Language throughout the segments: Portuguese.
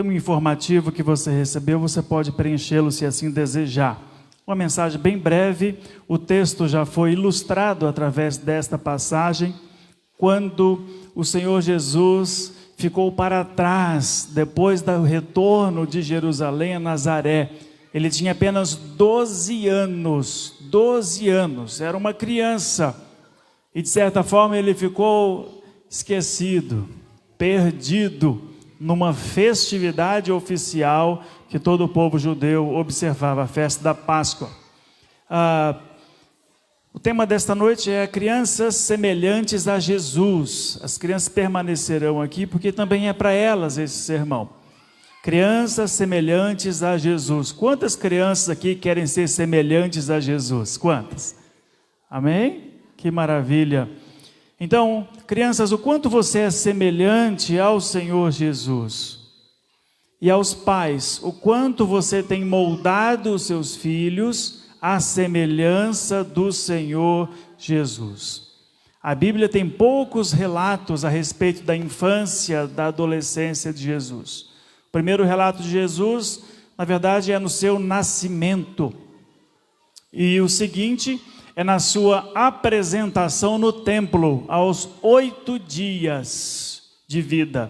tem um informativo que você recebeu, você pode preenchê-lo se assim desejar. Uma mensagem bem breve, o texto já foi ilustrado através desta passagem, quando o Senhor Jesus ficou para trás, depois do retorno de Jerusalém a Nazaré. Ele tinha apenas 12 anos, era uma criança, e de certa forma ele ficou esquecido, perdido, numa festividade oficial que todo o povo judeu observava, a festa da Páscoa. O tema desta noite é crianças semelhantes a Jesus. As crianças permanecerão aqui porque também é para elas esse sermão. Crianças semelhantes a Jesus. Quantas crianças aqui querem ser semelhantes a Jesus? Quantas? Amém? Que maravilha! Então, crianças, o quanto você é semelhante ao Senhor Jesus? E aos pais, o quanto você tem moldado os seus filhos à semelhança do Senhor Jesus? A Bíblia tem poucos relatos a respeito da infância, da adolescência de Jesus. O primeiro relato de Jesus, na verdade, é no seu nascimento. E o seguinte é na sua apresentação no templo, aos 8 dias de vida.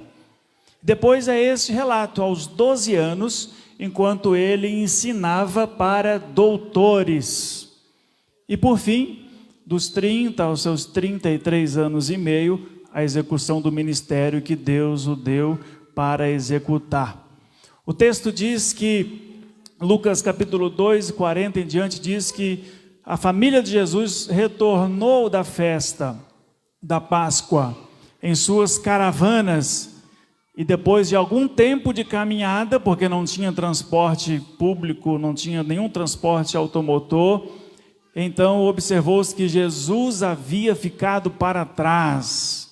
Depois é este relato, aos 12 anos, enquanto ele ensinava para doutores. E por fim, dos 30 aos seus 33 anos e meio, a execução do ministério que Deus o deu para executar. O texto diz que, Lucas capítulo 2, 40 em diante, diz que a família de Jesus retornou da festa da Páscoa em suas caravanas, e depois de algum tempo de caminhada, porque não tinha transporte público, não tinha nenhum transporte automotor, então observou-se que Jesus havia ficado para trás.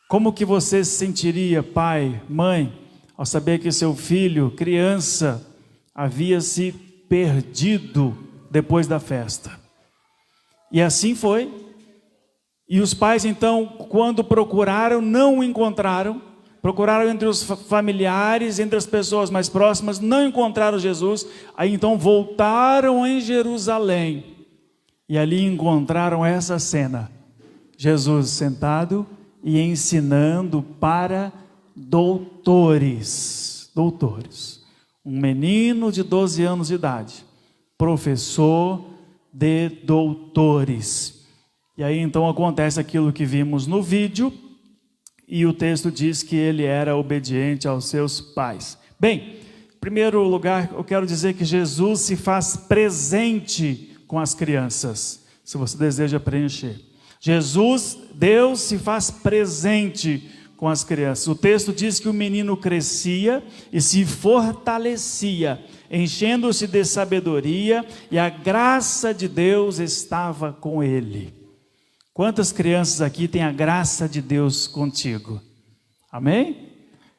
Como que você se sentiria, pai, mãe, ao saber que seu filho, criança, havia se perdido depois da festa? E assim foi. E os pais então, quando procuraram, não o encontraram. Procuraram entre os familiares, entre as pessoas mais próximas, não encontraram Jesus. Aí então voltaram em Jerusalém e ali encontraram essa cena: Jesus sentado e ensinando para doutores. Um menino de 12 anos de idade, professor de doutores. E aí então acontece aquilo que vimos no vídeo, e o texto diz que ele era obediente aos seus pais. Bem, em primeiro lugar, eu quero dizer que Jesus se faz presente com as crianças, se você deseja preencher. Deus se faz presente com as crianças. O texto diz que o menino crescia e se fortalecia, enchendo-se de sabedoria, e a graça de Deus estava com ele. Quantas crianças aqui têm a graça de Deus contigo? Amém?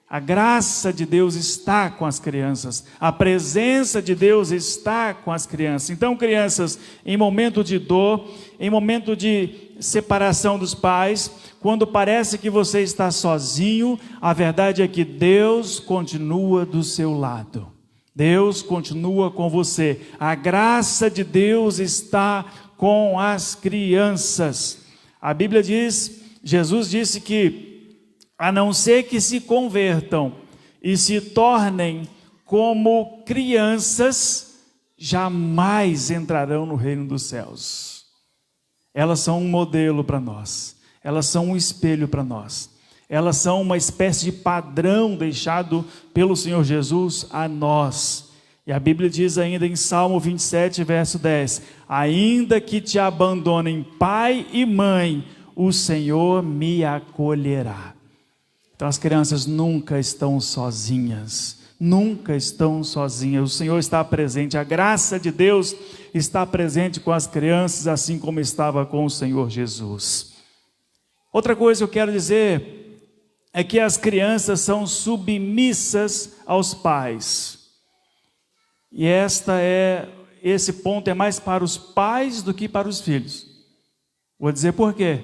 A graça de Deus está com as crianças, a presença de Deus está com as crianças. Então, crianças, em momento de dor, em momento de separação dos pais, quando parece que você está sozinho, a verdade é que Deus continua do seu lado. Deus continua com você. A graça de Deus está com as crianças. A Bíblia diz, Jesus disse que, a não ser que se convertam e se tornem como crianças, jamais entrarão no reino dos céus. Elas são um modelo para nós, elas são um espelho para nós, elas são uma espécie de padrão deixado pelo Senhor Jesus a nós. E a Bíblia diz ainda em Salmo 27, verso 10, ainda que te abandonem pai e mãe, o Senhor me acolherá. Então as crianças nunca estão sozinhas, o Senhor está presente, a graça de Deus está presente com as crianças, assim como estava com o Senhor Jesus. Outra coisa que eu quero dizer é que as crianças são submissas aos pais. E esse ponto é mais para os pais do que para os filhos. Vou dizer por quê.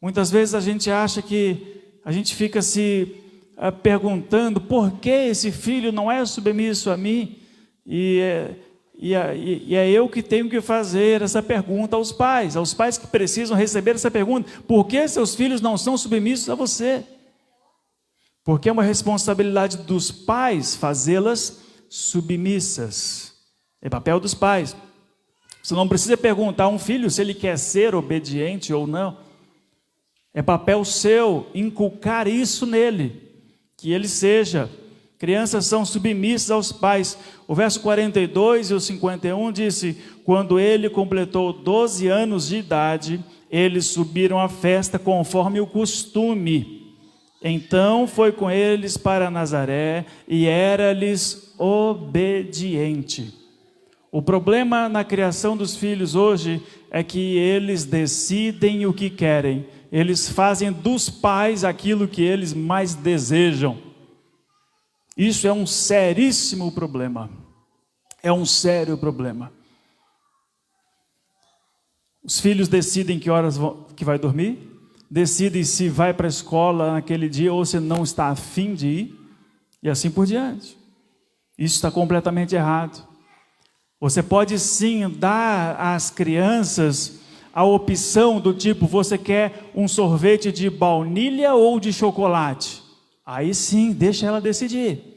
Muitas vezes a gente acha que a gente fica se perguntando por que esse filho não é submisso a mim, e é eu que tenho que fazer essa pergunta aos pais que precisam receber essa pergunta: por que seus filhos não são submissos a você? Porque é uma responsabilidade dos pais fazê-las submissas, é papel dos pais. Você não precisa perguntar a um filho se ele quer ser obediente ou não, é papel seu inculcar isso nele, que ele seja. Crianças são submissas aos pais. O verso 42 e o 51 disse: quando ele completou 12 anos de idade, eles subiram à festa conforme o costume. Então foi com eles para Nazaré e era-lhes obediente. O problema na criação dos filhos hoje é que eles decidem o que querem. Eles fazem dos pais aquilo que eles mais desejam. Isso é um seríssimo problema. É um sério problema. Os filhos decidem que horas que vai dormir, decidem se vai para a escola naquele dia ou se não está a fim de ir, e assim por diante. Isso está completamente errado. Você pode sim dar às crianças a opção do tipo: você quer um sorvete de baunilha ou de chocolate? Aí sim, deixa ela decidir.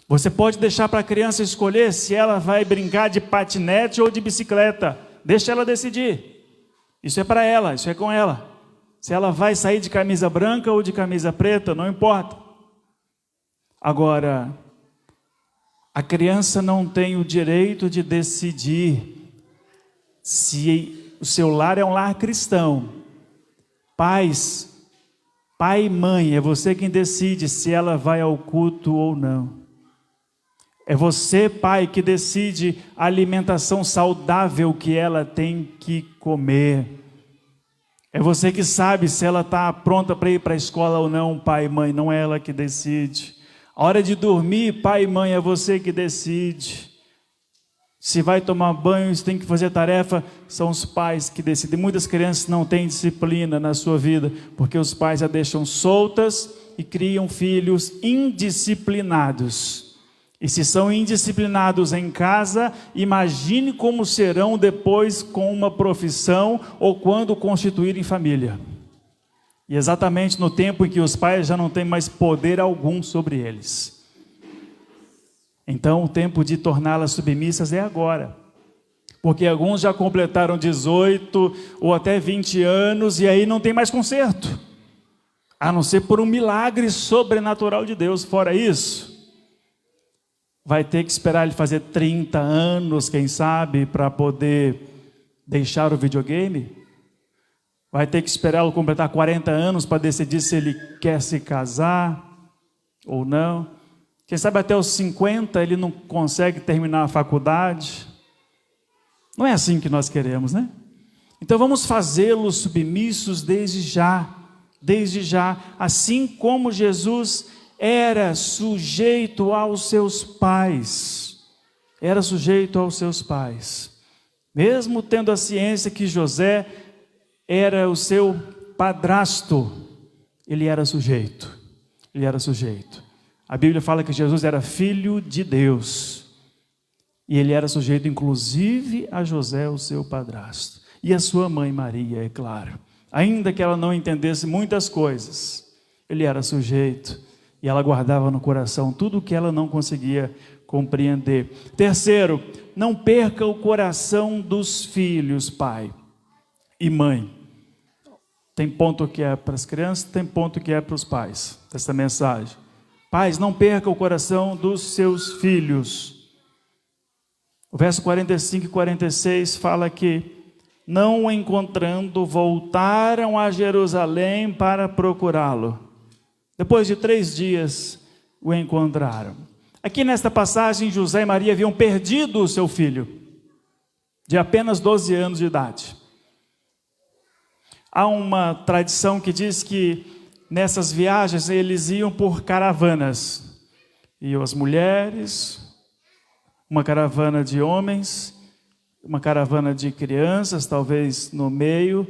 Você pode deixar para a criança escolher se ela vai brincar de patinete ou de bicicleta. Deixa ela decidir. Isso é para ela, isso é com ela. Se ela vai sair de camisa branca ou de camisa preta, não importa. Agora, a criança não tem o direito de decidir se o seu lar é um lar cristão. Pais, pai e mãe, é você quem decide se ela vai ao culto ou não. É você, pai, que decide a alimentação saudável que ela tem que comer. É você que sabe se ela está pronta para ir para a escola ou não, pai e mãe, não é ela que decide. A hora de dormir, pai e mãe, é você que decide. Se vai tomar banho, se tem que fazer tarefa, são os pais que decidem. Muitas crianças não têm disciplina na sua vida, porque os pais a deixam soltas e criam filhos indisciplinados. E se são indisciplinados em casa, imagine como serão depois com uma profissão ou quando constituírem família. E exatamente no tempo em que os pais já não têm mais poder algum sobre eles. Então o tempo de torná-las submissas é agora. Porque alguns já completaram 18 ou até 20 anos e aí não tem mais conserto. A não ser por um milagre sobrenatural de Deus. Fora isso, vai ter que esperar ele fazer 30 anos, quem sabe, para poder deixar o videogame. Vai ter que esperar ele completar 40 anos para decidir se ele quer se casar ou não. Quem sabe até os 50 ele não consegue terminar a faculdade. Não é assim que nós queremos, né? Então vamos fazê-los submissos desde já, assim como Jesus era sujeito aos seus pais. Era sujeito aos seus pais. Mesmo tendo a ciência que José era o seu padrasto, ele era sujeito. Ele era sujeito. A Bíblia fala que Jesus era filho de Deus. E ele era sujeito inclusive a José, o seu padrasto. E a sua mãe Maria, é claro. Ainda que ela não entendesse muitas coisas, ele era sujeito. E ela guardava no coração tudo o que ela não conseguia compreender. Terceiro, não perca o coração dos filhos, pai e mãe. Tem ponto que é para as crianças, tem ponto que é para os pais, essa mensagem. Pais, não perca o coração dos seus filhos. O verso 45 e 46 fala que, não o encontrando, voltaram a Jerusalém para procurá-lo. Depois de 3 dias, o encontraram. Aqui nesta passagem, José e Maria haviam perdido o seu filho, de apenas 12 anos de idade. Há uma tradição que diz que nessas viagens eles iam por caravanas. Iam as mulheres, uma caravana de homens, uma caravana de crianças, talvez no meio.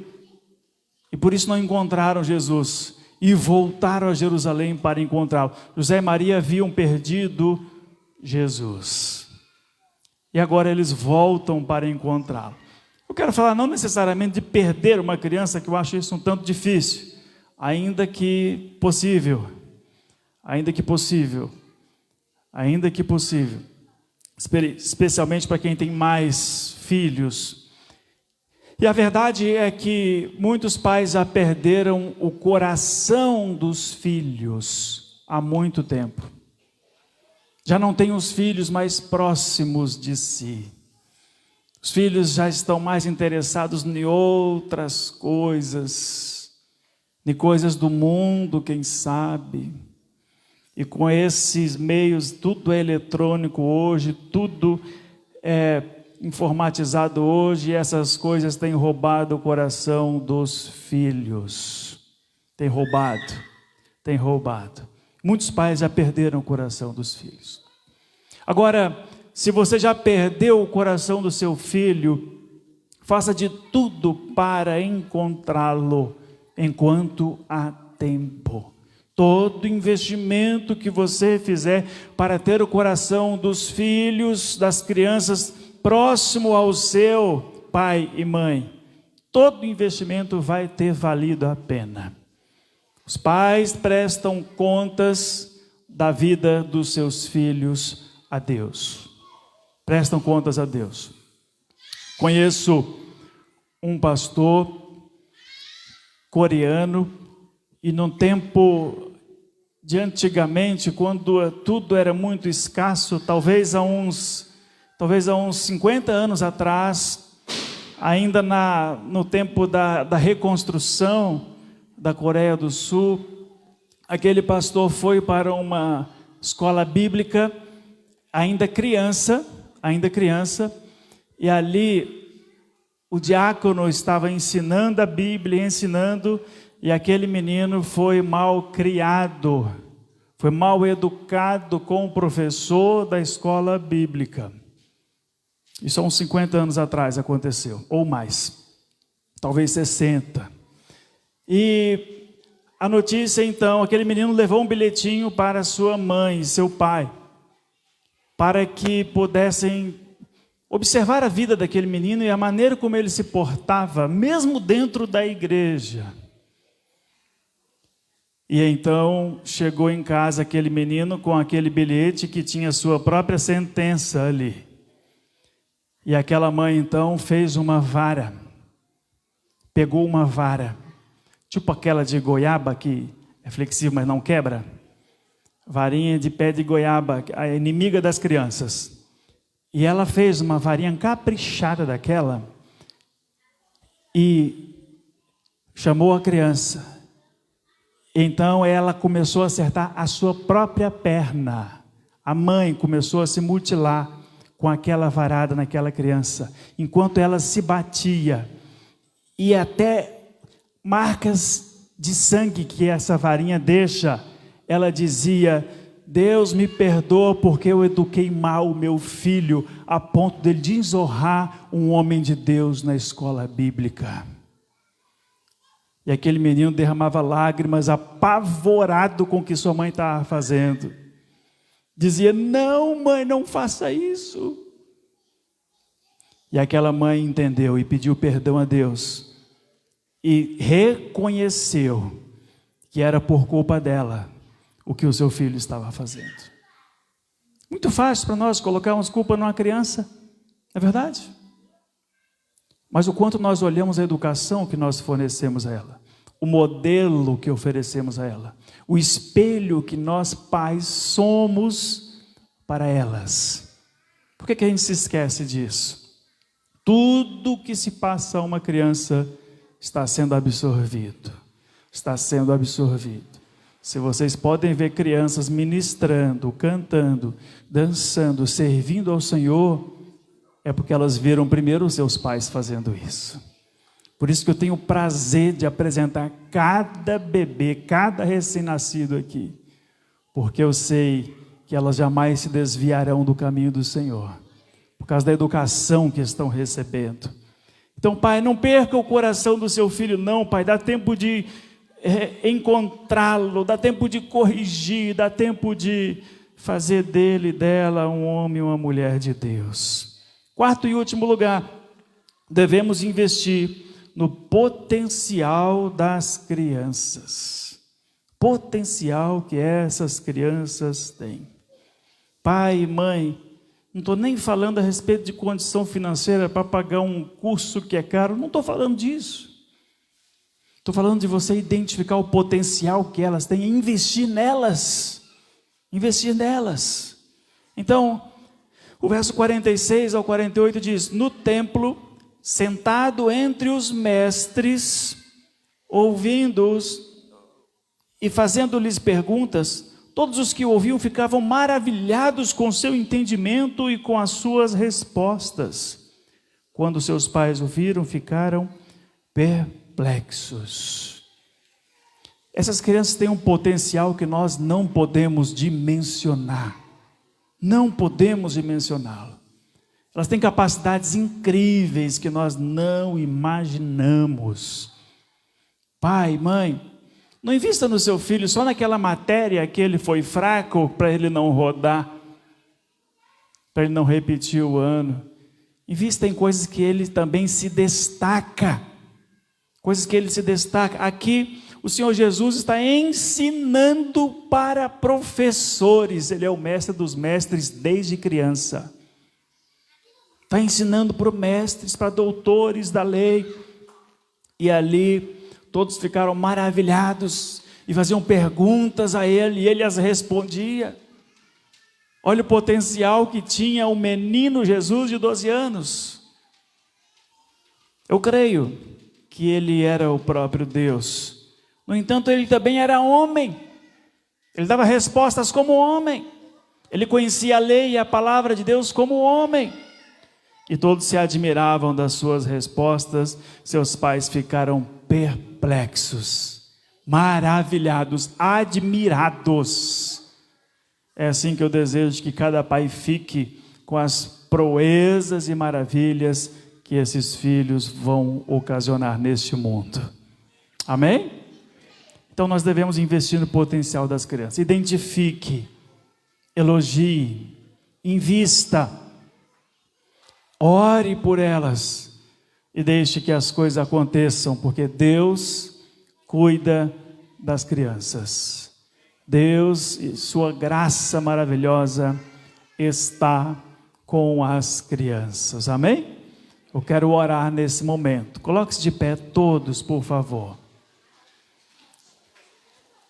E por isso não encontraram Jesus. e voltaram a Jerusalém para encontrá-lo. José e Maria haviam perdido Jesus. E agora eles voltam para encontrá-lo. Eu quero falar não necessariamente de perder uma criança, que eu acho isso um tanto difícil, ainda que possível, especialmente para quem tem mais filhos. E a verdade é que muitos pais já perderam o coração dos filhos há muito tempo. Já não têm os filhos mais próximos de si. Os filhos já estão mais interessados em outras coisas, em coisas do mundo, quem sabe. E com esses meios, tudo é eletrônico hoje, tudo é informatizado hoje, e essas coisas têm roubado o coração dos filhos. Tem roubado. Muitos pais já perderam o coração dos filhos. Agora, se você já perdeu o coração do seu filho, faça de tudo para encontrá-lo enquanto há tempo. Todo investimento que você fizer para ter o coração dos filhos, das crianças, próximo ao seu pai e mãe, todo investimento vai ter valido a pena. Os pais prestam contas da vida dos seus filhos a Deus. Prestam contas a Deus. Conheço um pastor coreano, e no tempo de antigamente, quando tudo era muito escasso, talvez há uns 50 anos atrás, ainda no tempo da reconstrução da Coreia do Sul, aquele pastor foi para uma escola bíblica, ainda criança, e ali o diácono estava ensinando a Bíblia, e aquele menino foi mal criado, foi mal educado com o professor da escola bíblica. Isso há uns 50 anos atrás aconteceu, ou mais, talvez 60. E a notícia então, aquele menino levou um bilhetinho para sua mãe e seu pai, para que pudessem observar a vida daquele menino e a maneira como ele se portava, mesmo dentro da igreja. E então chegou em casa aquele menino com aquele bilhete que tinha sua própria sentença ali. E aquela mãe então fez uma vara, pegou uma vara, tipo aquela de goiaba que é flexível, mas não quebra. Varinha de pé de goiaba, a inimiga das crianças. E ela fez uma varinha caprichada daquela e chamou a criança. Então ela começou a acertar a sua própria perna. A mãe começou a se mutilar com aquela varada naquela criança, enquanto ela se batia. E até marcas de sangue que essa varinha deixa, ela dizia: Deus me perdoa porque eu eduquei mal o meu filho, a ponto de desonrar um homem de Deus na escola bíblica. E aquele menino derramava lágrimas, apavorado com o que sua mãe estava fazendo. Dizia: não, mãe, não faça isso. E aquela mãe entendeu e pediu perdão a Deus. E reconheceu que era por culpa dela o que o seu filho estava fazendo. Muito fácil para nós colocarmos culpa numa criança, não é verdade? Mas o quanto nós olhamos a educação que nós fornecemos a ela, o modelo que oferecemos a ela, o espelho que nós pais somos para elas. Por que a gente se esquece disso? Tudo que se passa a uma criança está sendo absorvido. Se vocês podem ver crianças ministrando, cantando, dançando, servindo ao Senhor, é porque elas viram primeiro os seus pais fazendo isso. Por isso que eu tenho o prazer de apresentar cada bebê, cada recém-nascido aqui, porque eu sei que elas jamais se desviarão do caminho do Senhor, por causa da educação que estão recebendo. Então, pai, não perca o coração do seu filho, não, pai, dá tempo de encontrá-lo, dá tempo de corrigir, dá tempo de fazer dele e dela um homem e uma mulher de Deus. Quarto e último lugar, devemos investir no potencial das crianças. Potencial que essas crianças têm. Pai e mãe, não estou nem falando a respeito de condição financeira para pagar um curso que é caro, não estou falando disso. Estou falando de você identificar o potencial que elas têm e investir nelas. Investir nelas. Então, o verso 46 ao 48 diz: no templo, sentado entre os mestres, ouvindo-os e fazendo-lhes perguntas, todos os que ouviam ficavam maravilhados com seu entendimento e com as suas respostas. Quando seus pais ouviram, ficaram perplexos. Essas crianças têm um potencial que nós não podemos dimensionar. Não podemos dimensioná-lo. Elas têm capacidades incríveis que nós não imaginamos. Pai, mãe, não invista no seu filho só naquela matéria que ele foi fraco, para ele não rodar, para ele não repetir o ano. Invista em coisas que ele também se destaca. Coisas que ele se destaca. Aqui, o Senhor Jesus está ensinando para professores. Ele é o mestre dos mestres desde criança. Está ensinando para mestres, para doutores da lei. E ali, todos ficaram maravilhados e faziam perguntas a ele, e ele as respondia. Olha o potencial que tinha o menino Jesus de 12 anos. Eu creio que ele era o próprio Deus. No entanto, ele também era homem. Ele dava respostas como homem. Ele conhecia a lei e a palavra de Deus como homem. E todos se admiravam das suas respostas. Seus pais ficaram perplexos, maravilhados, admirados. É assim que eu desejo que cada pai fique com as proezas e maravilhas que esses filhos vão ocasionar neste mundo. Amém? Então nós devemos investir no potencial das crianças. Identifique, elogie, invista. Ore por elas e deixe que as coisas aconteçam, porque Deus cuida das crianças. Deus e sua graça maravilhosa está com as crianças. Amém? Eu quero orar nesse momento. Coloque-se de pé todos, por favor.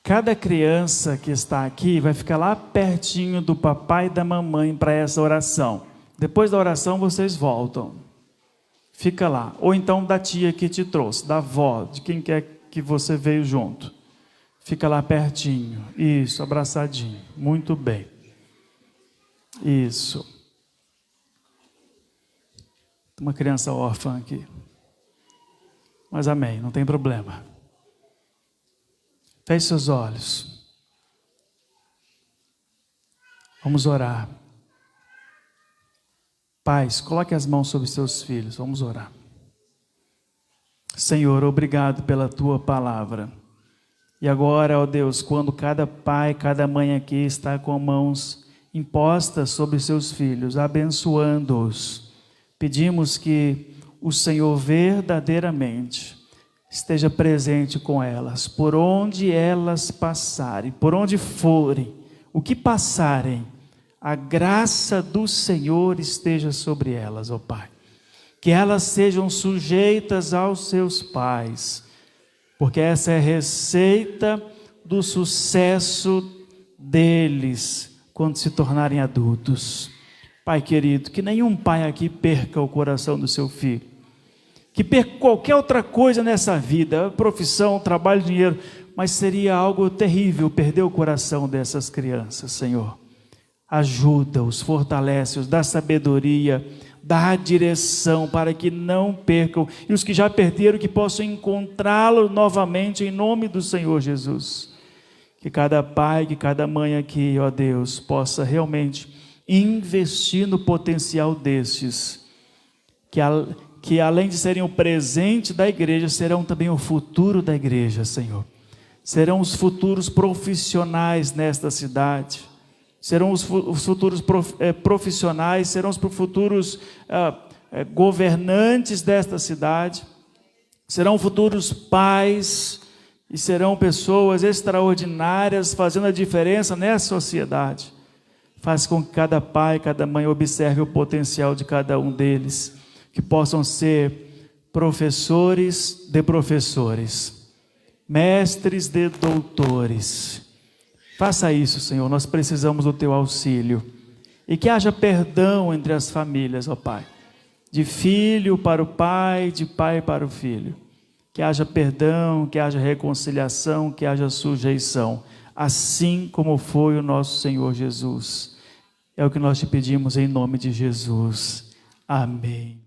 Cada criança que está aqui vai ficar lá pertinho do papai e da mamãe para essa oração. Depois da oração vocês voltam. Fica lá. Ou então da tia que te trouxe, da avó, de quem quer que você veio junto. Fica lá pertinho. Isso, abraçadinho. Muito bem. Isso. Tem uma criança órfã aqui. Mas amém, não tem problema. Feche seus olhos. Vamos orar. Pais, coloque as mãos sobre seus filhos, vamos orar. Senhor, obrigado pela tua palavra. E agora, ó Deus, quando cada pai, cada mãe aqui está com mãos impostas sobre seus filhos, abençoando-os, pedimos que o Senhor verdadeiramente esteja presente com elas, por onde elas passarem, por onde forem, o que passarem, a graça do Senhor esteja sobre elas, ó Pai. Que elas sejam sujeitas aos seus pais, porque essa é a receita do sucesso deles quando se tornarem adultos. Pai querido, que nenhum pai aqui perca o coração do seu filho, que perca qualquer outra coisa nessa vida, profissão, trabalho, dinheiro, mas seria algo terrível perder o coração dessas crianças, Senhor. Ajuda-os, fortalece-os, dá sabedoria, dá direção para que não percam, e os que já perderam que possam encontrá-lo novamente em nome do Senhor Jesus. Que cada pai, que cada mãe aqui, ó Deus, possa realmente investir no potencial destes, que além de serem o presente da igreja, serão também o futuro da igreja, Senhor. serão os futuros profissionais nesta cidade, serão os futuros profissionais, serão os futuros governantes desta cidade, serão futuros pais e serão pessoas extraordinárias fazendo a diferença nessa sociedade. Faz com que cada pai, cada mãe observe o potencial de cada um deles, que possam ser professores de professores, mestres de doutores. Faça isso, Senhor, nós precisamos do teu auxílio. E que haja perdão entre as famílias, ó Pai, de filho para o pai, de pai para o filho. Que haja perdão, que haja reconciliação, que haja sujeição, assim como foi o nosso Senhor Jesus. É o que nós te pedimos em nome de Jesus. Amém.